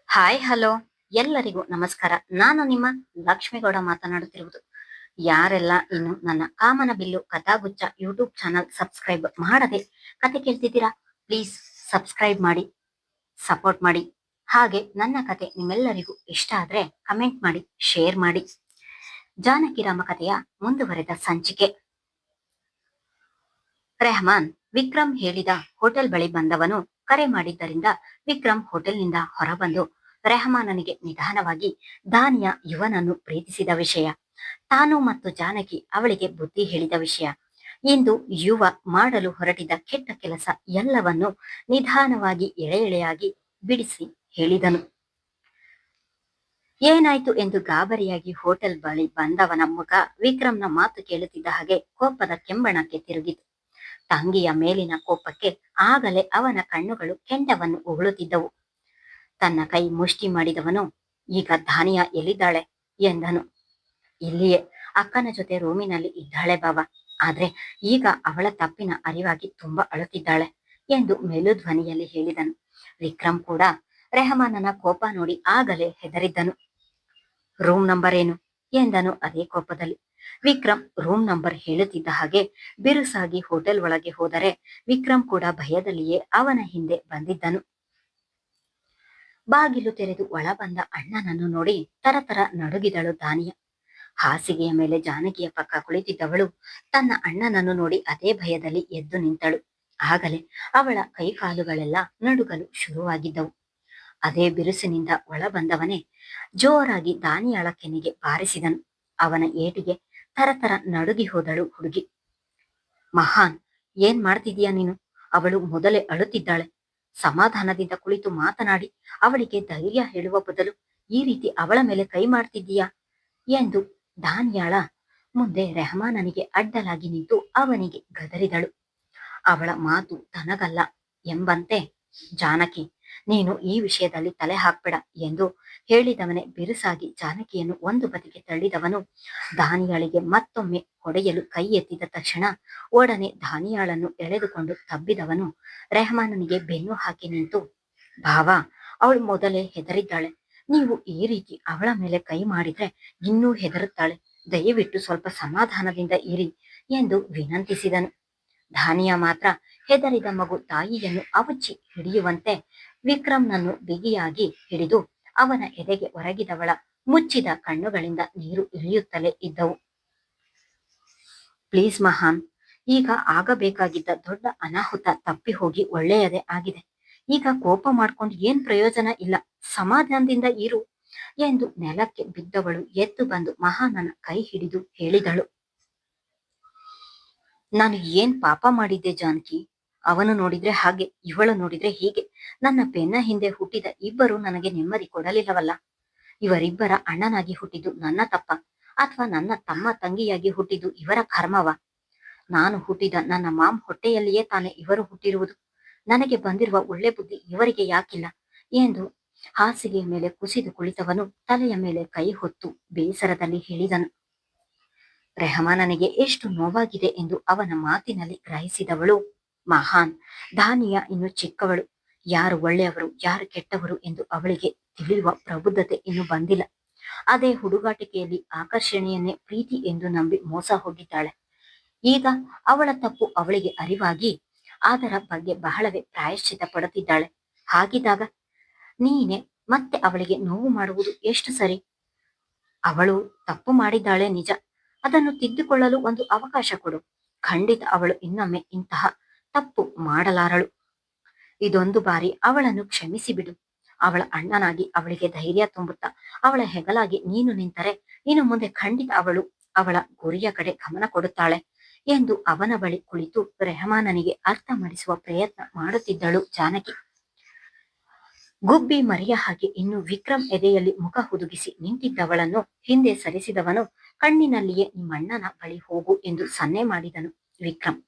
Hi hello ಎಲ್ಲರಿಗೂ ನಮಸ್ಕಾರ. ನಾನು ನಿಮ್ಮ ಲಕ್ಷ್ಮಿಗೌಡ ಮಾತನಾಡುತ್ತಿರುವುದು. ಯಾರೆಲ್ಲ ಇನ್ನು ನನ್ನ ಕಾಮನ ಬಿಲ್ಲು ಕಥಾಗುಚ್ಛ ಯೂಟ್ಯೂಬ್ ಚಾನಲ್ ಸಬ್ಸ್ಕ್ರೈಬ್ ಮಾಡದೆ ಕತೆ ಕೇಳ್ತಿದ್ದೀರಾ, ಪ್ಲೀಸ್ ಸಬ್ಸ್ಕ್ರೈಬ್ ಮಾಡಿ, ಸಪೋರ್ಟ್ ಮಾಡಿ. ಹಾಗೆ ನನ್ನ ಕತೆ ನಿಮ್ಮೆಲ್ಲರಿಗೂ ಇಷ್ಟ ಆದ್ರೆ ಕಮೆಂಟ್ ಮಾಡಿ, ಶೇರ್ ಮಾಡಿ. ಜಾನಕಿ ರಾಮ ಕಥೆಯ ಮುಂದುವರೆದ ಸಂಚಿಕೆ. ರೆಹಮಾನ್ ವಿಕ್ರಮ್ ಹೇಳಿದ ಹೋಟೆಲ್ ಬಳಿ ಬಂದವನು ಕರೆ ಮಾಡಿದ್ದರಿಂದ ವಿಕ್ರಮ್ ಹೋಟೆಲ್ನಿಂದ ಹೊರಬಂದು ರೆಹಮಾನನಿಗೆ ನಿಧಾನವಾಗಿ ದಾನಿಯ ಯುವನನ್ನು ಪ್ರೀತಿಸಿದ ವಿಷಯ, ತಾನು ಮತ್ತು ಜಾನಕಿ ಅವಳಿಗೆ ಬುದ್ಧಿ ಹೇಳಿದ ವಿಷಯ, ಇಂದು ಯುವ ಮಾಡಲು ಹೊರಟಿದ್ದ ಕೆಟ್ಟ ಕೆಲಸ ಎಲ್ಲವನ್ನು ನಿಧಾನವಾಗಿ ಎಳೆ ಎಳೆಯಾಗಿ ಬಿಡಿಸಿ ಹೇಳಿದನು. ಏನಾಯ್ತು ಎಂದು ಗಾಬರಿಯಾಗಿ ಹೋಟೆಲ್ ಬಳಿ ಬಂದವನ ಮುಖ ವಿಕ್ರಮ್ನ ಮಾತು ಕೇಳುತ್ತಿದ್ದ ಹಾಗೆ ಕೋಪದ ಕೆಂಬಣಕ್ಕೆ ತಿರುಗಿತು. ತಂಗಿಯ ಮೇಲಿನ ಕೋಪಕ್ಕೆ ಆಗಲೇ ಅವನ ಕಣ್ಣುಗಳು ಕೆಂಡವನ್ನು ಉಗುಳುತ್ತಿದ್ದವು. ತನ್ನ ಕೈ ಮುಷ್ಟಿ ಮಾಡಿದವನು, ಈಗ ಧಾನಿಯಾ ಎಲ್ಲಿದ್ದಾಳೆ ಎಂದನು. ಇಲ್ಲಿಯೇ ಅಕ್ಕನ ಜೊತೆ ರೂಮಿನಲ್ಲಿ ಇದ್ದಾಳೆ ಬಾವ, ಆದ್ರೆ ಈಗ ಅವಳ ತಪ್ಪಿನ ಅರಿವಾಗಿ ತುಂಬಾ ಅಳುತ್ತಿದ್ದಾಳೆ ಎಂದು ಮೇಲು ಧ್ವನಿಯಲ್ಲಿ ಹೇಳಿದನು. ವಿಕ್ರಮ್ ಕೂಡ ರೆಹಮಾನನ ಕೋಪ ನೋಡಿ ಆಗಲೇ ಹೆದರಿದ್ದನು. ರೂಮ್ ನಂಬರ್ ಏನು ಎಂದನು ಅದೇ ಕೋಪದಲ್ಲಿ. ವಿಕ್ರಮ್ ರೂಮ್ ನಂಬರ್ ಹೇಳುತ್ತಿದ್ದ ಹಾಗೆ ಬಿರುಸಾಗಿ ಹೋಟೆಲ್ ಒಳಗೆ ಹೋದರೆ ವಿಕ್ರಮ್ ಕೂಡ ಭಯದಲ್ಲಿಯೇ ಅವನ ಹಿಂದೆ ಬಂದಿದ್ದನು. ಬಾಗಿಲು ತೆರೆದು ಒಳ ಬಂದ ಅಣ್ಣನನ್ನು ನೋಡಿ ತರತರ ನಡುಗಿದಳು ದಾನಿಯ. ಹಾಸಿಗೆಯ ಮೇಲೆ ಜಾನಕಿಯ ಪಕ್ಕ ಕುಳಿತಿದ್ದವಳು ತನ್ನ ಅಣ್ಣನನ್ನು ನೋಡಿ ಅದೇ ಭಯದಲ್ಲಿ ಎದ್ದು ನಿಂತಳು. ಆಗಲೇ ಅವಳ ಕೈಕಾಲುಗಳೆಲ್ಲ ನಡುಗಲು ಶುರುವಾಗಿದ್ದವು. ಅದೇ ಬಿರುಸಿನಿಂದ ಒಳ ಬಂದವನೇ ಜೋರಾಗಿ ದಾನಿಯಾಳ ಕೆನ್ನೆಗೆ ಬಾರಿಸಿದನು. ಅವನ ಏಟಿಗೆ ತರತರ ನಡುಗಿ ಹೋದಳು ಹುಡುಗಿ. ಮಹಾನ್, ಏನ್ ಮಾಡ್ತಿದೀಯ ನೀನು? ಅವಳು ಮೊದಲೇ ಅಳುತ್ತಿದ್ದಾಳೆ. ಸಮಾಧಾನದಿಂದ ಕುಳಿತು ಮಾತನಾಡಿ ಅವಳಿಗೆ ಧೈರ್ಯ ಹೇಳುವ ಬದಲು ಈ ರೀತಿ ಅವಳ ಮೇಲೆ ಕೈ ಮಾಡ್ತಿದ್ದೀಯಾ ಎಂದು ದಾನಿಯಾಳ ಮುಂದೆ ರೆಹಮಾನನಿಗೆ ಅಡ್ಡಲಾಗಿ ನಿಂತು ಅವನಿಗೆ ಗದರಿದಳು. ಅವಳ ಮಾತು ತನಗಲ್ಲ ಎಂಬಂತೆ, ಜಾನಕಿ, ನೀನು ಈ ವಿಷಯದಲ್ಲಿ ತಲೆ ಹಾಕ್ಬೇಡ ಎಂದು ಹೇಳಿದವನೇ ಬಿರುಸಾಗಿ ಜಾನಕಿಯನ್ನು ಒಂದು ಬದಿಗೆ ತಳ್ಳಿದವನು ದಾನಿಯಾಳಿಗೆ ಮತ್ತೊಮ್ಮೆ ಹೊಡೆಯಲು ಕೈ ಎತ್ತಿದ ತಕ್ಷಣ ಒಡನೆ ದಾನಿಯಾಳನ್ನು ಎಳೆದುಕೊಂಡು ತಬ್ಬಿದವನು ರೆಹಮಾನನಿಗೆ ಬೆನ್ನು ಹಾಕಿ ನಿಂತು, ಭಾವ, ಅವಳು ಮೊದಲೇ ಹೆದರಿದ್ದಾಳೆ. ನೀವು ಈ ರೀತಿ ಅವಳ ಮೇಲೆ ಕೈ ಮಾಡಿದ್ರೆ ಇನ್ನೂ ಹೆದರುತ್ತಾಳೆ. ದಯವಿಟ್ಟು ಸ್ವಲ್ಪ ಸಮಾಧಾನದಿಂದ ಇರಿ ಎಂದು ವಿನಂತಿಸಿದನು. ಧಾನಿಯಾ ಮಾತ್ರ ಹೆದರಿದ ಮಗು ತಾಯಿಯನ್ನು ಅವಚಿ ಹಿಡಿಯುವಂತೆ ವಿಕ್ರಮ್ನನ್ನು ಬಿಗಿಯಾಗಿ ಹಿಡಿದು ಅವನ ಎದೆಗೆ ಒರಗಿದವಳ ಮುಚ್ಚಿದ ಕಣ್ಣುಗಳಿಂದ ನೀರು ಇಳಿಯುತ್ತಲೇ ಇದ್ದವು. ಪ್ಲೀಸ್ ಮಹಾನ್, ಈಗ ಆಗಬೇಕಾಗಿದ್ದ ದೊಡ್ಡ ಅನಾಹುತ ತಪ್ಪಿ ಹೋಗಿ ಒಳ್ಳೆಯದೇ ಆಗಿದೆ. ಈಗ ಕೋಪ ಮಾಡ್ಕೊಂಡು ಏನ್ ಪ್ರಯೋಜನ ಇಲ್ಲ, ಸಮಾಧಾನದಿಂದ ಇರು ಎಂದು ನೆಲಕ್ಕೆ ಬಿದ್ದವಳು ಎದ್ದು ಬಂದು ಮಹಾನನ ಕೈ ಹಿಡಿದು ಹೇಳಿದಳು. ನಾನು ಏನ್ ಪಾಪ ಮಾಡಿದ್ದೆ ಜಾನಕಿ? ಅವನು ನೋಡಿದ್ರೆ ಹಾಗೆ, ಇವಳು ನೋಡಿದ್ರೆ ಹೀಗೆ. ನನ್ನ ಬೆನ್ನ ಹಿಂದೆ ಹುಟ್ಟಿದ ಇಬ್ಬರು ನನಗೆ ನೆಮ್ಮದಿ ಕೊಡಲಿಲ್ಲವಲ್ಲ. ಇವರಿಬ್ಬರ ಅಣ್ಣನಾಗಿ ಹುಟ್ಟಿದ್ದು ನನ್ನ ತಪ್ಪ, ಅಥವಾ ನನ್ನ ತಮ್ಮ ತಂಗಿಯಾಗಿ ಹುಟ್ಟಿದ್ದು ಇವರ ಕರ್ಮವ? ನಾನು ಹುಟ್ಟಿದ ನನ್ನ ಮಾಮ್ ಹೊಟ್ಟೆಯಲ್ಲಿಯೇ ತಾನೇ ಇವರು ಹುಟ್ಟಿರುವುದು. ನನಗೆ ಬಂದಿರುವ ಒಳ್ಳೆ ಬುದ್ಧಿ ಇವರಿಗೆ ಯಾಕಿಲ್ಲ ಎಂದು ಹಾಸಿಗೆಯ ಮೇಲೆ ಕುಸಿದು ಕುಳಿತವನು ತಲೆಯ ಮೇಲೆ ಕೈ ಹೊತ್ತು ಬೇಸರದಲ್ಲಿ ಹೇಳಿದನು. ರೆಹಮಾನನಿಗೆ ಎಷ್ಟು ನೋವಾಗಿದೆ ಎಂದು ಅವನ ಮಾತಿನಲ್ಲಿ ಗ್ರಹಿಸಿದವಳು, ಮಹಾನ್, ದಾನಿಯಾ ಇನ್ನು ಚಿಕ್ಕವಳು. ಯಾರು ಒಳ್ಳೆಯವರು ಯಾರು ಕೆಟ್ಟವರು ಎಂದು ಅವಳಿಗೆ ತಿಳಿಯುವ ಪ್ರಬುದ್ಧತೆ ಇನ್ನು ಬಂದಿಲ್ಲ. ಅದೇ ಹುಡುಗಾಟಿಕೆಯಲ್ಲಿ ಆಕರ್ಷಣೆಯನ್ನೇ ಪ್ರೀತಿ ಎಂದು ನಂಬಿ ಮೋಸ ಹೋಗಿದ್ದಾಳೆ. ಈಗ ಅವಳ ತಪ್ಪು ಅವಳಿಗೆ ಅರಿವಾಗಿ ಅದರ ಬಗ್ಗೆ ಬಹಳವೇ ಪ್ರಾಯಶ್ಚಿತ ಪಡುತ್ತಿದ್ದಾಳೆ. ಹಾಗಿದ್ದಾಗ ನೀನೆ ಮತ್ತೆ ಅವಳಿಗೆ ನೋವು ಮಾಡುವುದು ಎಷ್ಟು ಸರಿ? ಅವಳು ತಪ್ಪು ಮಾಡಿದ್ದಾಳೆ ನಿಜ, ಅದನ್ನು ತಿದ್ದುಕೊಳ್ಳಲು ಒಂದು ಅವಕಾಶ ಕೊಡು. ಖಂಡಿತ ಅವಳು ಇನ್ನೊಮ್ಮೆ ಇಂತಹ ತಪ್ಪು ಮಾಡಲಾರಳು. ಇದೊಂದು ಬಾರಿ ಅವಳನ್ನು ಕ್ಷಮಿಸಿ ಬಿಡು. ಅವಳ ಅಣ್ಣನಾಗಿ ಅವಳಿಗೆ ಧೈರ್ಯ ತುಂಬುತ್ತಾ ಅವಳ ಹೆಗಲಾಗಿ ನೀನು ನಿಂತರೆ ಇನ್ನು ಮುಂದೆ ಖಂಡಿತ ಅವಳು ಅವಳ ಗುರಿಯ ಕಡೆ ಗಮನ ಕೊಡುತ್ತಾಳೆ ಎಂದು ಅವನ ಬಳಿ ಕುಳಿತು ರೆಹಮಾನನಿಗೆ ಅರ್ಥ ಮಾಡಿಸುವ ಪ್ರಯತ್ನ ಮಾಡುತ್ತಿದ್ದಳು ಜಾನಕಿ. ಗುಬ್ಬಿ ಮರಿಯ ಹಾಗೆ ಇನ್ನು ವಿಕ್ರಮ್ ಎದೆಯಲ್ಲಿ ಮುಖ ಹುದುಗಿಸಿ ನಿಂತಿದ್ದವಳನ್ನು ಹಿಂದೆ ಸರಿಸಿದವನು ಕಣ್ಣಿನಲ್ಲಿಯೇ ನಿಮ್ಮಣ್ಣನ ಬಳಿ ಹೋಗು ಎಂದು ಸನ್ನೆ ಮಾಡಿದನು ವಿಕ್ರಮ್.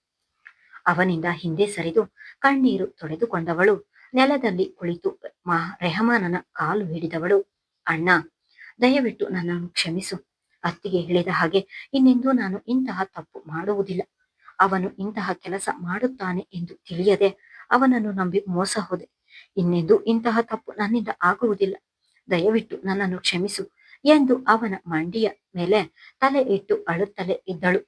ಅವನಿಂದ ಹಿಂದೆ ಸರಿದು ಕಣ್ಣೀರು ತೊಳೆದುಕೊಂಡವಳು ನೆಲದಲ್ಲಿ ಕುಳಿತು ರೆಹಮಾನನ ಕಾಲು ಹಿಡಿದವಳು, ಅಣ್ಣ, ದಯವಿಟ್ಟು ನನ್ನನ್ನು ಕ್ಷಮಿಸು. ಅತ್ತಿಗೆ ಹೇಳಿದ ಹಾಗೆ ಇನ್ನೆಂದೂ ನಾನು ಇಂತಹ ತಪ್ಪು ಮಾಡುವುದಿಲ್ಲ. ಅವನು ಇಂತಹ ಕೆಲಸ ಮಾಡುತ್ತಾನೆ ಎಂದು ತಿಳಿಯದೆ ಅವನನ್ನು ನಂಬಿ ಮೋಸ ಹೋದೆ. ಇನ್ನೆಂದೂ ಇಂತಹ ತಪ್ಪು ನನ್ನಿಂದ ಆಗುವುದಿಲ್ಲ. ದಯವಿಟ್ಟು ನನ್ನನ್ನು ಕ್ಷಮಿಸು ಎಂದು ಅವನ ಮಂಡಿಯ ಮೇಲೆ ತಲೆ ಇಟ್ಟು ಅಳುತ್ತಲೇ ಇದ್ದಳು.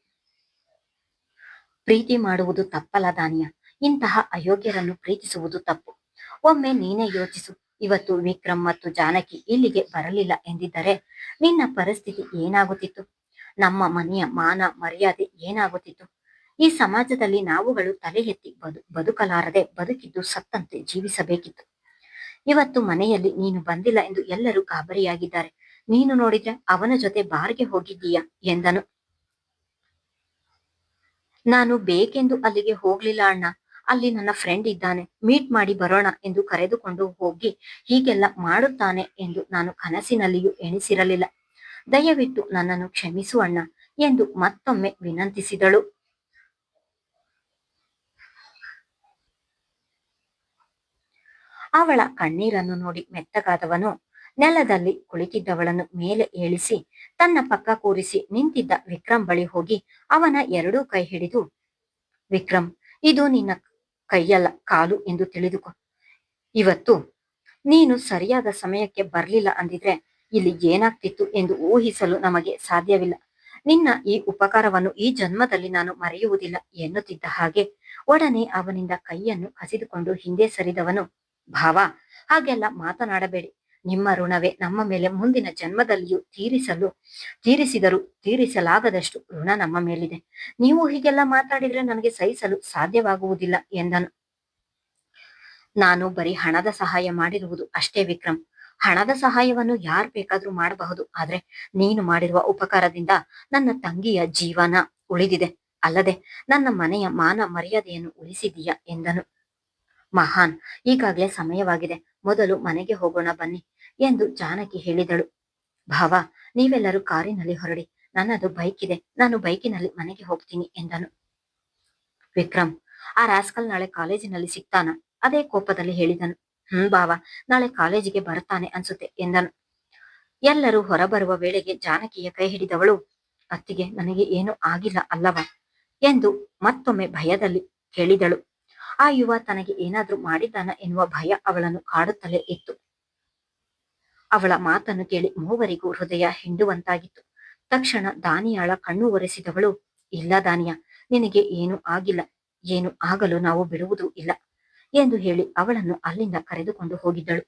ಪ್ರೀತಿ ಮಾಡುವುದು ತಪ್ಪಲ್ಲ ದಾನಿಯ, ಇಂತಹ ಅಯೋಗ್ಯರನ್ನು ಪ್ರೀತಿಸುವುದು ತಪ್ಪು. ಒಮ್ಮೆ ನೀನೇ ಯೋಚಿಸು, ಇವತ್ತು ವಿಕ್ರಮ್ ಮತ್ತು ಜಾನಕಿ ಇಲ್ಲಿಗೆ ಬರಲಿಲ್ಲ ಎಂದಿದ್ದರೆ ನಿನ್ನ ಪರಿಸ್ಥಿತಿ ಏನಾಗುತ್ತಿತ್ತು? ನಮ್ಮ ಮನೆಯ ಮಾನ ಮರ್ಯಾದೆ ಏನಾಗುತ್ತಿತ್ತು? ಈ ಸಮಾಜದಲ್ಲಿ ನಾವುಗಳು ತಲೆ ಎತ್ತಿ ಬದುಕಲಾರದೆ ಬದುಕಿದ್ದು ಸತ್ತಂತೆ ಜೀವಿಸಬೇಕಿತ್ತು. ಇವತ್ತು ಮನೆಯಲ್ಲಿ ನೀನು ಬಂದಿಲ್ಲ ಎಂದು ಎಲ್ಲರೂ ಗಾಬರಿಯಾಗಿದ್ದಾರೆ. ನೀನು ನೋಡಿದ್ರೆ ಅವನ ಜೊತೆ ಬಾರ್ಗೆ ಹೋಗಿದ್ದೀಯಾ ಎಂದನು. ನಾನು ಬೇಕೆಂದು ಅಲ್ಲಿಗೆ ಹೋಗ್ಲಿಲ್ಲ ಅಣ್ಣ, ಅಲ್ಲಿ ನನ್ನ ಫ್ರೆಂಡ್ ಇದ್ದಾನೆ, ಮೀಟ್ ಮಾಡಿ ಬರೋಣ ಎಂದು ಕರೆದುಕೊಂಡು ಹೋಗಿ ಹೀಗೆಲ್ಲ ಮಾಡುತ್ತಾನೆ ಎಂದು ನಾನು ಕನಸಿನಲ್ಲಿಯೂ ಎಣಿಸಿರಲಿಲ್ಲ. ದಯವಿಟ್ಟು ನನ್ನನ್ನು ಕ್ಷಮಿಸು ಅಣ್ಣ ಎಂದು ಮತ್ತೊಮ್ಮೆ ವಿನಂತಿಸಿದಳು. ಅವಳ ಕಣ್ಣೀರನ್ನು ನೋಡಿ ಮೆತ್ತಗಾದವನು ನೆಲದಲ್ಲಿ ಕುಳಿತಿದ್ದವಳನ್ನು ಮೇಲೆ ಏಳಿಸಿ ತನ್ನ ಪಕ್ಕ ಕೂರಿಸಿ ನಿಂತಿದ್ದ ವಿಕ್ರಮ್ ಬಳಿ ಹೋಗಿ ಅವನ ಎರಡೂ ಕೈ ಹಿಡಿದು, ವಿಕ್ರಮ್, ಇದು ನಿನ್ನ ಕೈಯಲ್ಲ ಕಾಲು ಎಂದು ತಿಳಿದುಕೊ. ಇವತ್ತು ನೀನು ಸರಿಯಾದ ಸಮಯಕ್ಕೆ ಬರ್ಲಿಲ್ಲ ಅಂದಿದ್ರೆ ಇಲ್ಲಿ ಏನಾಗ್ತಿತ್ತು ಎಂದು ಊಹಿಸಲು ನಮಗೆ ಸಾಧ್ಯವಿಲ್ಲ. ನಿನ್ನ ಈ ಉಪಕಾರವನ್ನು ಈ ಜನ್ಮದಲ್ಲಿ ನಾನು ಮರೆಯುವುದಿಲ್ಲ ಎನ್ನುತ್ತಿದ್ದ ಹಾಗೆ ಒಡನೆ ಅವನಿಂದ ಕೈಯನ್ನು ಕಸಿದುಕೊಂಡು ಹಿಂದೆ ಸರಿದವನು, ಭಾವ, ಹಾಗೆಲ್ಲ ಮಾತನಾಡಬೇಡಿ. ನಿಮ್ಮ ಋಣವೇ ನಮ್ಮ ಮೇಲೆ ಮುಂದಿನ ಜನ್ಮದಲ್ಲಿಯೂ ತೀರಿಸಿದರೂ ತೀರಿಸಲಾಗದಷ್ಟು ಋಣ ನಮ್ಮ ಮೇಲಿದೆ. ನೀವು ಹೀಗೆಲ್ಲ ಮಾತಾಡಿದ್ರೆ ನನಗೆ ಸಹಿಸಲು ಸಾಧ್ಯವಾಗುವುದಿಲ್ಲ ಎಂದನು. ನಾನು ಬರೀ ಹಣದ ಸಹಾಯ ಮಾಡಿರುವುದು ಅಷ್ಟೇ ವಿಕ್ರಮ್. ಹಣದ ಸಹಾಯವನ್ನು ಯಾರು ಬೇಕಾದ್ರೂ ಮಾಡಬಹುದು, ಆದ್ರೆ ನೀನು ಮಾಡಿರುವ ಉಪಕಾರದಿಂದ ನನ್ನ ತಂಗಿಯ ಜೀವನ ಉಳಿದಿದೆ, ಅಲ್ಲದೆ ನನ್ನ ಮನೆಯ ಮಾನ ಮರ್ಯಾದೆಯನ್ನು ಉಳಿಸಿದೀಯ ಎಂದನು. ಮಹಾನ್, ಈಗಾಗಲೇ ಸಮಯವಾಗಿದೆ, ಮೊದಲು ಮನೆಗೆ ಹೋಗೋಣ ಬನ್ನಿ ಎಂದು ಜಾನಕಿ ಹೇಳಿದಳು. ಭಾವ, ನೀವೆಲ್ಲರೂ ಕಾರಿನಲ್ಲಿ ಹೊರಡಿ, ನನ್ನದು ಬೈಕ್ ಇದೆ, ನಾನು ಬೈಕಿನಲ್ಲಿ ಮನೆಗೆ ಹೋಗ್ತೀನಿ ಎಂದನು. ವಿಕ್ರಮ್, ಆ ರಾಸ್ಕಲ್ ನಾಳೆ ಕಾಲೇಜಿನಲ್ಲಿ ಸಿಗ್ತಾನ? ಅದೇ ಕೋಪದಲ್ಲಿ ಹೇಳಿದನು. ಭಾವ, ನಾಳೆ ಕಾಲೇಜಿಗೆ ಬರುತ್ತಾನೆ ಅನ್ಸುತ್ತೆ ಎಂದನು. ಎಲ್ಲರೂ ಹೊರಬರುವ ವೇಳೆಗೆ ಜಾನಕಿಯ ಕೈ ಹಿಡಿದವಳು, ಅತ್ತಿಗೆ, ನನಗೆ ಏನು ಆಗಿಲ್ಲ ಅಲ್ಲವಾ ಎಂದು ಮತ್ತೊಮ್ಮೆ ಭಯದಲ್ಲಿ ಕೇಳಿದಳು. ಆ ಯುವ ತನಗೆ ಏನಾದ್ರೂ ಮಾಡಿದ್ದಾನ ಎನ್ನುವ ಭಯ ಅವಳನ್ನು ಕಾಡುತ್ತಲೇ ಇತ್ತು. ಅವಳ ಮಾತನ್ನು ಕೇಳಿ ಮೂವರಿಗೂ ಹೃದಯ ಹಿಂಡುವಂತಾಗಿತ್ತು. ತಕ್ಷಣ ದಾನಿಯಾಳ ಕಣ್ಣು ಒರೆಸಿದವಳು, ಇಲ್ಲ ದಾನಿಯ, ನಿನಗೆ ಏನು ಆಗಿಲ್ಲ, ಏನು ಆಗಲು ನಾವು ಬಿಡುವುದೂ ಇಲ್ಲ ಎಂದು ಹೇಳಿ ಅವಳನ್ನು ಅಲ್ಲಿಂದ ಕರೆದುಕೊಂಡು ಹೋಗಿದ್ದಳು.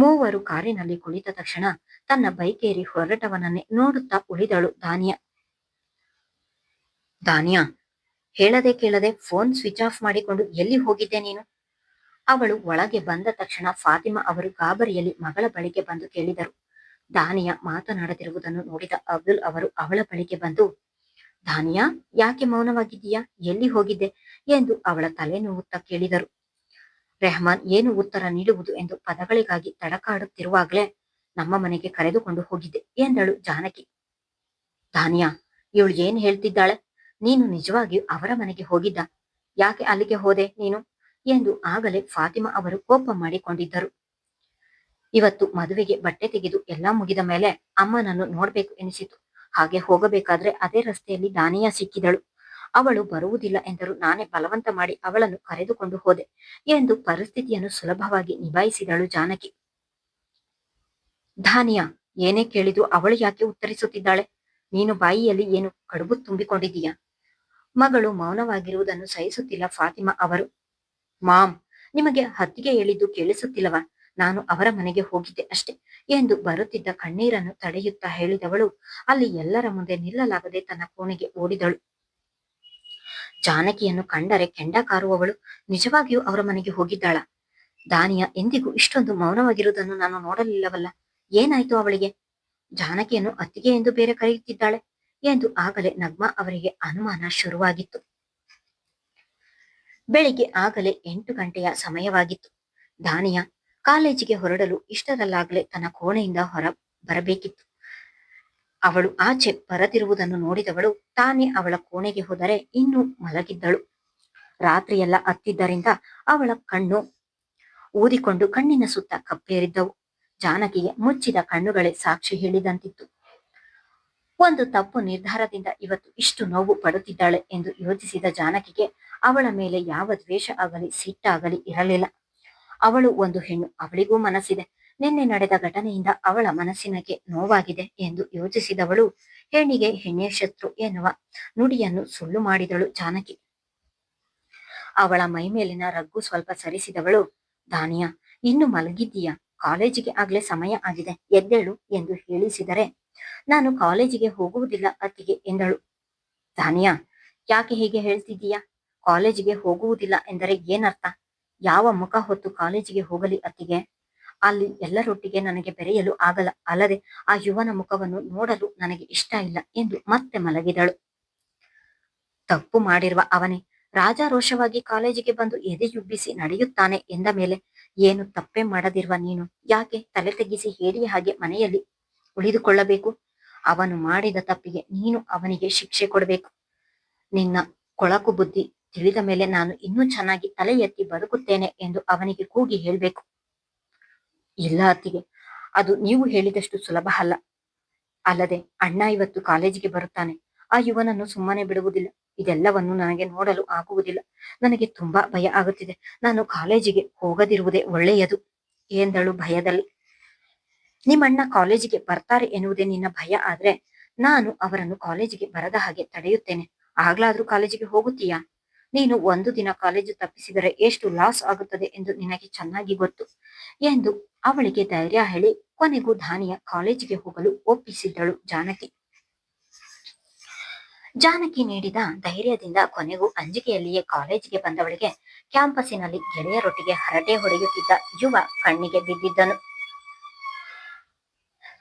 ಮೂವರು ಕಾರಿನಲ್ಲಿ ಕುಳಿತ ತಕ್ಷಣ ತನ್ನ ಬೈಕೇರಿ ಹೊರಟವನನ್ನೇ ನೋಡುತ್ತಾ ಉಳಿದಳು ದಾನಿಯ. ದಾನಿಯಾ, ಹೇಳದೆ ಕೇಳದೆ ಫೋನ್ ಸ್ವಿಚ್ ಆಫ್ ಮಾಡಿಕೊಂಡು ಎಲ್ಲಿ ಹೋಗಿದ್ದೆ ನೀನು? ಅವಳು ಒಳಗೆ ಬಂದ ತಕ್ಷಣ ಫಾತಿಮಾ ಅವರು ಗಾಬರಿಯಲ್ಲಿ ಮಗಳ ಬಳಿಗೆ ಬಂದು ಕೇಳಿದರು. ದಾನಿಯಾ ಮಾತನಾಡದಿರುವುದನ್ನು ನೋಡಿದ ಅಬ್ದುಲ್ ಅವರು ಅವಳ ಬಳಿಗೆ ಬಂದು, ದಾನಿಯಾ, ಯಾಕೆ ಮೌನವಾಗಿದ್ದೀಯಾ, ಎಲ್ಲಿ ಹೋಗಿದ್ದೆ ಎಂದು ಅವಳ ತಲೆ ನೋವುತ್ತಾ ಕೇಳಿದರು. ರೆಹಮಾನ್ ಏನು ಉತ್ತರ ನೀಡುವುದು ಎಂದು ಪದಗಳಿಗಾಗಿ ತಡಕಾಡುತ್ತಿರುವಾಗಲೇ ನಮ್ಮ ಮನೆಗೆ ಕರೆದುಕೊಂಡು ಹೋಗಿದ್ದೆ ಎಂದಳು ಜಾನಕಿ. ದಾನಿಯಾ, ಇವಳು ಏನ್ ಹೇಳ್ತಿದ್ದಾಳೆ? ನೀನು ನಿಜವಾಗಿಯೂ ಅವರ ಮನೆಗೆ ಹೋಗಿದ್ದ? ಯಾಕೆ ಅಲ್ಲಿಗೆ ಹೋದೆ ನೀನು ಎಂದು ಆಗಲೇ ಫಾತಿಮಾ ಅವರು ಕೋಪ ಮಾಡಿಕೊಂಡಿದ್ದರು. ಇವತ್ತು ಮದುವೆಗೆ ಬಟ್ಟೆ ತೆಗೆದು ಎಲ್ಲಾ ಮುಗಿದ ಮೇಲೆ ಅಮ್ಮನನ್ನು ನೋಡ್ಬೇಕು ಎನಿಸಿತು. ಹಾಗೆ ಹೋಗಬೇಕಾದ್ರೆ ಅದೇ ರಸ್ತೆಯಲ್ಲಿ ದಾನಿಯಾ ಸಿಕ್ಕಿದಳು. ಅವಳು ಬರುವುದಿಲ್ಲ ಎಂದರು. ನಾನೇ ಬಲವಂತ ಮಾಡಿ ಅವಳನ್ನು ಕರೆದುಕೊಂಡು ಹೋದೆ ಎಂದು ಪರಿಸ್ಥಿತಿಯನ್ನು ಸುಲಭವಾಗಿ ನಿಭಾಯಿಸಿದಳು ಜಾನಕಿ. ದಾನಿಯಾ, ಏನೇ ಕೇಳಿದ್ರು ಅವಳು ಯಾಕೆ ಉತ್ತರಿಸುತ್ತಿದ್ದಾಳೆ? ನೀನು ಬಾಯಿಯಲ್ಲಿ ಏನು ಕಡುಬು ತುಂಬಿಕೊಂಡಿದ್ದೀಯಾ? ಮಗಳು ಮೌನವಾಗಿರುವುದನ್ನು ಸಹಿಸುತ್ತಿಲ್ಲ ಫಾತಿಮಾ ಅವರು. ಮಾಮ್, ನಿಮಗೆ ಹತ್ತಿಗೆ ಹೇಳಿದ್ದು ಕೇಳಿಸುತ್ತಿಲ್ಲವಾ? ನಾನು ಅವರ ಮನೆಗೆ ಹೋಗಿದ್ದೆ ಅಷ್ಟೆ ಎಂದು ಬರುತ್ತಿದ್ದ ಕಣ್ಣೀರನ್ನು ತಡೆಯುತ್ತಾ ಹೇಳಿದವಳು ಅಲ್ಲಿ ಎಲ್ಲರ ಮುಂದೆ ನಿಲ್ಲಲಾಗದೆ ತನ್ನ ಕೋಣೆಗೆ ಓಡಿದಳು. ಜಾನಕಿಯನ್ನು ಕಂಡರೆ ಕೆಂಡ ಕಾರುವವಳು ನಿಜವಾಗಿಯೂ ಅವರ ಮನೆಗೆ ಹೋಗಿದ್ದಾಳ? ದಾನಿಯಾ ಎಂದಿಗೂ ಇಷ್ಟೊಂದು ಮೌನವಾಗಿರುವುದನ್ನು ನಾನು ನೋಡಲಿಲ್ಲವಲ್ಲ, ಏನಾಯ್ತು ಅವಳಿಗೆ? ಜಾನಕಿಯನ್ನು ಅತ್ತಿಗೆ ಎಂದು ಬೇರೆ ಕರೆಯುತ್ತಿದ್ದಾಳೆ ಎಂದು ಆಗಲೇ ನಗ್ಮಾ ಅವರಿಗೆ ಅನುಮಾನ ಶುರುವಾಗಿತ್ತು. ಬೆಳಿಗ್ಗೆ ಆಗಲೇ 8 ಗಂಟೆಯ ಸಮಯವಾಗಿತ್ತು. ದಾನಿಯಾ ಕಾಲೇಜಿಗೆ ಹೊರಡಲು ಇಷ್ಟರಲ್ಲಾಗಲೇ ತನ್ನ ಕೋಣೆಯಿಂದ ಹೊರ ಬರಬೇಕಿತ್ತು. ಅವಳು ಆಚೆ ಬರದಿರುವುದನ್ನು ನೋಡಿದವಳು ತಾನೇ ಅವಳ ಕೋಣೆಗೆ ಹೋದರೆ ಇನ್ನೂ ಮಲಗಿದ್ದಳು. ರಾತ್ರಿಯೆಲ್ಲ ಅತ್ತಿದ್ದರಿಂದ ಅವಳ ಕಣ್ಣು ಊದಿಕೊಂಡು ಕಣ್ಣಿನ ಸುತ್ತ ಕಪ್ಪೇರಿದ್ದವು. ಜಾನಕಿಗೆ ಮುಚ್ಚಿದ ಕಣ್ಣುಗಳೇ ಸಾಕ್ಷಿ ಹೇಳಿದಂತಿತ್ತು. ಒಂದು ತಪ್ಪು ನಿರ್ಧಾರದಿಂದ ಇವತ್ತು ಇಷ್ಟು ನೋವು ಪಡುತ್ತಿದ್ದಾಳೆ ಎಂದು ಯೋಚಿಸಿದ ಜಾನಕಿಗೆ ಅವಳ ಮೇಲೆ ಯಾವ ದ್ವೇಷ ಆಗಲಿ ಸಿಟ್ಟಾಗಲಿ ಇರಲಿಲ್ಲ. ಅವಳು ಒಂದು ಹೆಣ್ಣು, ಅವಳಿಗೂ ಮನಸ್ಸಿದೆ. ನಿನ್ನೆ ನಡೆದ ಘಟನೆಯಿಂದ ಅವಳ ಮನಸ್ಸಿನಗೆ ನೋವಾಗಿದೆ ಎಂದು ಯೋಚಿಸಿದವಳು ಹೆಣ್ಣಿಗೆ ಹೆಣ್ಣೆ ಶತ್ರು ಎನ್ನುವ ನುಡಿಯನ್ನು ಸುಳ್ಳು ಮಾಡಿದಳು ಜಾನಕಿ. ಅವಳ ಮೈಮೇಲಿನ ರಗ್ಗು ಸ್ವಲ್ಪ ಸರಿಸಿದವಳು, ದಾನಿಯಾ, ಇನ್ನು ಮಲಗಿದ್ದೀಯಾ? ಕಾಲೇಜಿಗೆ ಆಗ್ಲೇ ಸಮಯ ಆಗಿದೆ, ಎದ್ದೇಳು ಎಂದು ಹೇಳಿಸಿದರೆ, ನಾನು ಕಾಲೇಜಿಗೆ ಹೋಗುವುದಿಲ್ಲ ಅತ್ತಿಗೆ ಎಂದಳು. ದಾನಿಯಾ, ಯಾಕೆ ಹೀಗೆ ಹೇಳ್ತಿದ್ದೀಯಾ? ಕಾಲೇಜಿಗೆ ಹೋಗುವುದಿಲ್ಲ ಎಂದರೆ ಏನರ್ಥ? ಯಾವ ಮುಖ ಹೊತ್ತು ಕಾಲೇಜಿಗೆ ಹೋಗಲಿ ಅತ್ತಿಗೆ? ಅಲ್ಲಿ ಎಲ್ಲರೊಟ್ಟಿಗೆ ನನಗೆ ಬೆರೆಯಲು ಆಗಲ್ಲ, ಅಲ್ಲದೆ ಆ ಯುವನ ಮುಖವನ್ನು ನೋಡಲು ನನಗೆ ಇಷ್ಟ ಇಲ್ಲ ಎಂದು ಮತ್ತೆ ಮಲಗಿದಳು. ತಪ್ಪು ಮಾಡಿರುವ ಅವನೇ ರಾಜಾರೋಷವಾಗಿ ಕಾಲೇಜಿಗೆ ಬಂದು ಎದೆಯುಬ್ಬಿಸಿ ನಡೆಯುತ್ತಾನೆ ಎಂದ ಮೇಲೆ ಏನು ತಪ್ಪೇ ಮಾಡದಿರುವ ನೀನು ಯಾಕೆ ತಲೆ ತೆಗಿಸಿ ಹೇಳಿಯ ಹಾಗೆ ಮನೆಯಲ್ಲಿ ಉಳಿದುಕೊಳ್ಳಬೇಕು? ಅವನು ಮಾಡಿದ ತಪ್ಪಿಗೆ ನೀನು ಅವನಿಗೆ ಶಿಕ್ಷೆ ಕೊಡಬೇಕು. ನಿನ್ನ ಕೊಳಕು ಬುದ್ಧಿ ತಿಳಿದ ಮೇಲೆ ನಾನು ಇನ್ನೂ ಚೆನ್ನಾಗಿ ತಲೆ ಎತ್ತಿ ಬದುಕುತ್ತೇನೆ ಎಂದು ಅವನಿಗೆ ಕೂಗಿ ಹೇಳ್ಬೇಕು. ಇಲ್ಲ ಅತ್ತಿಗೆ, ಅದು ನೀವು ಹೇಳಿದಷ್ಟು ಸುಲಭ ಅಲ್ಲ. ಅಲ್ಲದೆ ಅಣ್ಣ ಇವತ್ತು ಕಾಲೇಜಿಗೆ ಬರುತ್ತಾನೆ, ಆ ಯುವನನ್ನು ಸುಮ್ಮನೆ ಬಿಡುವುದಿಲ್ಲ. ಇದೆಲ್ಲವನ್ನು ನನಗೆ ನೋಡಲು ಆಗುವುದಿಲ್ಲ. ನನಗೆ ತುಂಬಾ ಭಯ ಆಗುತ್ತಿದೆ. ನಾನು ಕಾಲೇಜಿಗೆ ಹೋಗದಿರುವುದೇ ಒಳ್ಳೆಯದು ಎಂದಳು ಭಯದಲ್ಲಿ. ನಿಮ್ಮಣ್ಣ ಕಾಲೇಜಿಗೆ ಬರ್ತಾರೆ ಎನ್ನುವುದೇ ನಿನ್ನ ಭಯ ಆದ್ರೆ ನಾನು ಅವರನ್ನು ಕಾಲೇಜಿಗೆ ಬರದ ಹಾಗೆ ತಡೆಯುತ್ತೇನೆ. ಆಗ್ಲಾದ್ರೂ ಕಾಲೇಜಿಗೆ ಹೋಗುತ್ತೀಯಾ? ನೀನು ಒಂದು ದಿನ ಕಾಲೇಜು ತಪ್ಪಿಸಿದರೆ ಎಷ್ಟು ಲಾಸ್ ಆಗುತ್ತದೆ ಎಂದು ನಿನಗೆ ಚೆನ್ನಾಗಿ ಗೊತ್ತು ಎಂದು ಅವಳಿಗೆ ಧೈರ್ಯ ಹೇಳಿ ಕೊನೆಗೂ ದಾನಿಯ ಕಾಲೇಜಿಗೆ ಹೋಗಲು ಒಪ್ಪಿಸಿದ್ದಳು ಜಾನಕಿ. ಜಾನಕಿ ನೀಡಿದ ಧೈರ್ಯದಿಂದ ಕೊನೆಗೂ ಅಂಜಿಕೆಯಲ್ಲಿಯೇ ಕಾಲೇಜಿಗೆ ಬಂದವಳಿಗೆ ಕ್ಯಾಂಪಸ್ಸಿನಲ್ಲಿ ಗೆಳೆಯರೊಟ್ಟಿಗೆ ಹರಟೆ ಹೊಡೆಯುತ್ತಿದ್ದ ಯುವ ಕಣ್ಣಿಗೆ ಬಿದ್ದಿದ್ದನು.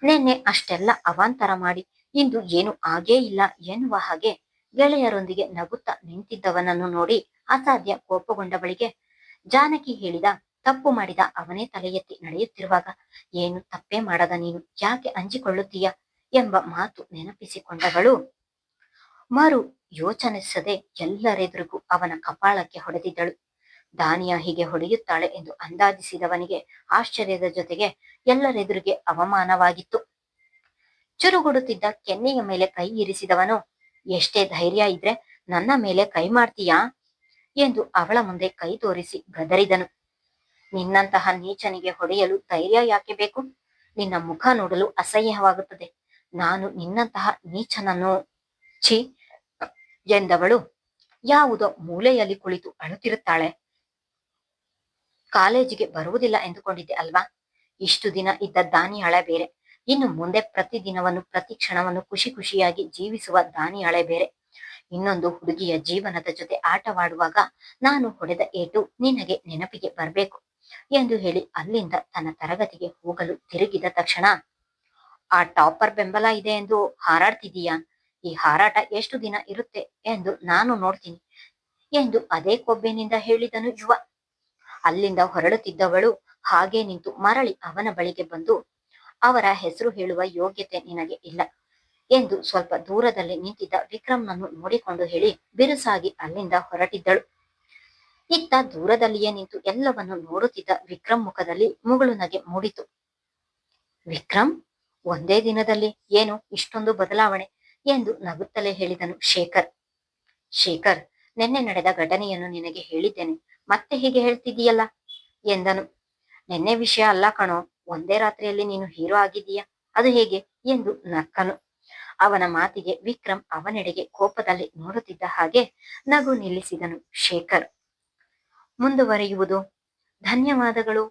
ನಿನ್ನೆ ಅಷ್ಟೆಲ್ಲ ಅವಾಂತರ ಮಾಡಿ ಇಂದು ಏನು ಆಗೇ ಇಲ್ಲ ಎನ್ನುವ ಹಾಗೆ ಗೆಳೆಯರೊಂದಿಗೆ ನಗುತ್ತಾ ನಿಂತಿದ್ದವನನ್ನು ನೋಡಿ ಅಸಾಧ್ಯ ಕೋಪಗೊಂಡವಳಿಗೆ ಜಾನಕಿ ಹೇಳಿದ, ತಪ್ಪು ಮಾಡಿದ ಅವನೇ ತಲೆ ಎತ್ತಿ ನಡೆಯುತ್ತಿರುವಾಗ ಏನು ತಪ್ಪೇ ಮಾಡದ ನೀನು ಯಾಕೆ ಅಂಜಿಕೊಳ್ಳುತ್ತೀಯ ಎಂಬ ಮಾತು ನೆನಪಿಸಿಕೊಂಡವಳು ಮರು ಯೋಚನಿಸದೆ ಎಲ್ಲರೆದುರಿಗೂ ಅವನ ಕಪಾಳಕ್ಕೆ ಹೊಡೆದಿದ್ದಳು. ದಾನಿಯಾ ಹೀಗೆ ಹೊಡೆಯುತ್ತಾಳೆ ಎಂದು ಅಂದಾಜಿಸಿದವನಿಗೆ ಆಶ್ಚರ್ಯದ ಜೊತೆಗೆ ಎಲ್ಲರೆದುರಿಗೆ ಅವಮಾನವಾಗಿತ್ತು. ಚುರುಗುಡುತ್ತಿದ್ದ ಕೆನ್ನೆಯ ಮೇಲೆ ಕೈ ಇರಿಸಿದವನು, ಎಷ್ಟೇ ಧೈರ್ಯ ಇದ್ರೆ ನನ್ನ ಮೇಲೆ ಕೈ ಮಾಡ್ತೀಯಾ ಎಂದು ಅವಳ ಮುಂದೆ ಕೈ ತೋರಿಸಿ ಗದರಿದನು. ನಿನ್ನಂತಹ ನೀಚನಿಗೆ ಹೊಡೆಯಲು ಧೈರ್ಯ ಯಾಕೆ ಬೇಕು? ನಿನ್ನ ಮುಖ ನೋಡಲು ಅಸಹ್ಯವಾಗುತ್ತದೆ. ನಾನು ನಿನ್ನಂತಹ ನೀಚನನ್ನು ಛೀ ಎಂದವಳು ಯಾವುದೋ ಮೂಲೆಯಲ್ಲಿ ಕುಳಿತು ಅಳುತ್ತಿರುತ್ತಾಳೆ. ಕಾಲೇಜಿಗೆ ಬರುವುದಿಲ್ಲ ಎಂದುಕೊಂಡಿದ್ದೆ ಅಲ್ವಾ? ಇಷ್ಟು ದಿನ ಇದ್ದ ದಾನಿಯಾಳ ಬೇರೆ, ಇನ್ನು ಮುಂದೆ ಪ್ರತಿ ದಿನವನ್ನು ಪ್ರತಿ ಕ್ಷಣವನ್ನು ಖುಷಿ ಖುಷಿಯಾಗಿ ಜೀವಿಸುವ ದಾನಿಯಾಳೆ ಬೇರೆ. ಇನ್ನೊಂದು ಹುಡುಗಿಯ ಜೀವನದ ಜೊತೆ ಆಟವಾಡುವಾಗ ನಾನು ಹೊಡೆದ ಏಟು ನಿನಗೆ ನೆನಪಿಗೆ ಬರಬೇಕು ಎಂದು ಹೇಳಿ ಅಲ್ಲಿಂದ ತನ್ನ ತರಗತಿಗೆ ಹೋಗಲು ತಿರುಗಿದ ತಕ್ಷಣ, ಆ ಟಾಪರ್ ಬೆಂಬಲ ಇದೆ ಎಂದು ಹಾರಾಡ್ತಿದೀಯಾ? ಈ ಹಾರಾಟ ಎಷ್ಟು ದಿನ ಇರುತ್ತೆ ಎಂದು ನಾನು ನೋಡ್ತೀನಿ ಎಂದು ಅದೇ ಕೊಬ್ಬಿನಿಂದ ಹೇಳಿದನು ಯುವ. ಅಲ್ಲಿಂದ ಹೊರಡುತ್ತಿದ್ದವಳು ಹಾಗೆ ನಿಂತು ಮರಳಿ ಅವನ ಬಳಿಗೆ ಬಂದು, ಅವರ ಹೆಸರು ಹೇಳುವ ಯೋಗ್ಯತೆ ನಿನಗೆ ಇಲ್ಲ ಎಂದು ಸ್ವಲ್ಪ ದೂರದಲ್ಲಿ ನಿಂತಿದ್ದ ವಿಕ್ರಮ್ನನ್ನು ನೋಡಿಕೊಂಡು ಹೇಳಿ ಬಿರುಸಾಗಿ ಅಲ್ಲಿಂದ ಹೊರಟಿದ್ದಳು. ಇತ್ತ ದೂರದಲ್ಲಿಯೇ ನಿಂತು ಎಲ್ಲವನ್ನು ನೋಡುತ್ತಿದ್ದ ವಿಕ್ರಮ್ ಮುಖದಲ್ಲಿ ಮುಗುಳು ನಗೆ ಮೂಡಿತು. ವಿಕ್ರಮ್, ಒಂದೇ ದಿನದಲ್ಲಿ ಏನು ಇಷ್ಟೊಂದು ಬದಲಾವಣೆ ಎಂದು ನಗುತ್ತಲೇ ಹೇಳಿದನು ಶೇಖರ್. ಶೇಖರ್, ನಿನ್ನೆ ನಡೆದ ಘಟನೆಯನ್ನು ನಿನಗೆ ಹೇಳಿದ್ದೇನೆ, ಮತ್ತೆ ಹೀಗೆ ಹೇಳ್ತಿದ್ದೀಯಲ್ಲ ಎಂದನು. ನಿನ್ನೆ ವಿಷಯ ಅಲ್ಲ ಕಣೋ, ಒಂದೇ ರಾತ್ರಿಯಲ್ಲಿ ನೀನು ಹೀರೋ ಆಗಿದ್ದೀಯಾ, ಅದು ಹೇಗೆ ಎಂದು ನಕ್ಕನು. ಅವನ ಮಾತಿಗೆ ವಿಕ್ರಮ್ ಅವನೆಡೆಗೆ ಕೋಪದಲ್ಲಿ ನೋಡುತ್ತಿದ್ದ ಹಾಗೆ ನಗು ನಿಲ್ಲಿಸಿದನು ಶೇಖರ್. ಮುಂದುವರಿಯುವುದು. ಧನ್ಯವಾದಗಳು.